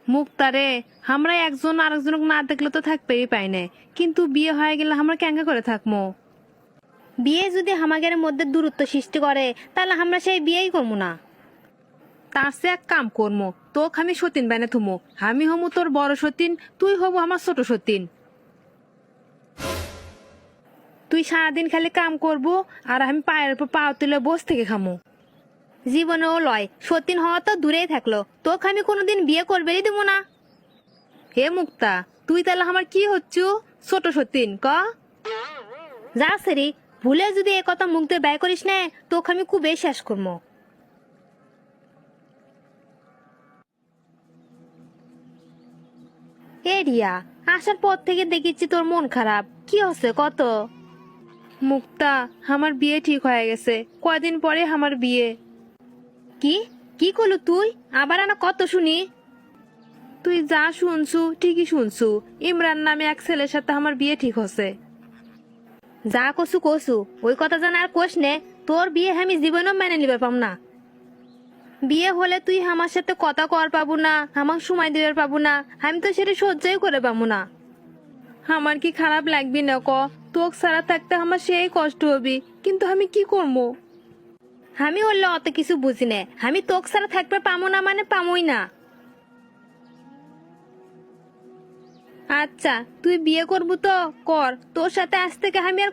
মুক্তারে, আমরা একজন আরেকজনকে না দেখলে তো থাকতেই পাই না, কিন্তু বিয়ে হয়ে গেলে আমরা কেঙ্কা করে থাকবো? বিয়ে যদি আমাদের মধ্যে দূরত্ব সৃষ্টি করে তাহলে আমরা সেই বিয়েই করবো না। তার সে এক কাম করমো, তোকে আমি সতীন বানে থুমো। আমি হমু তোর বড় সতীন, তুই হবো আমার ছোট সতীন। তুই সারাদিন খালি কাম করবো আর আমি পায়ের উপর পা তুলে বসে থেকে খামো। জীবনেও লয়, সতীন হওয়া তো দূরেই থাকলো, তোকে আমি কোনোদিন বিয়ে করবেই দেবো না। হে মুক্তা, তুই তাহলে আমার কি হচ্ছু? ছোট সতীন ক? যা সেরি, ভুলে যদি এ কথা মুখ দিয়ে ব্যয় করিস না, তোকে আমি খুবই শেষ করবো। এ রিয়া, আসার পর থেকে দেখেছি তোর মন খারাপ, কি হচ্ছে কত? মুক্তা, আমার বিয়ে ঠিক হয়ে গেছে, কয়দিন পরে আমার বিয়ে। কি কি করলু তুই? আবার আনা কত শুনি। তুই যা শুনছু ঠিকই শুনছু, ইমরান নামে এক ছেলের সাথে আমার বিয়ে ঠিক হচ্ছে। যা কসু কসু, ওই কথা জানা আর কোষ নে। তোর বিয়ে আমি জীবনেও মেনে নিবে পাম না। বিয়ে হলে তুই আমার সাথে কথা কর পাবো না, আমার সময় দেবার পাবো না, আমি তো সেটা সহ্যই করে পাবো না। আমার কি খারাপ লাগবি না ক? তোক ছাড়া থাকতে আমার সেই কষ্ট হবি, কিন্তু আমি কি করবো? আমি হলে অত কিছু বুঝি না, আমি তোক ছাড়া থাকবে পামো না মানে পামোই না। আচ্ছা, তুই বিয়ে করবো তো কর, তোর সাথে আজ থেকে আমি আর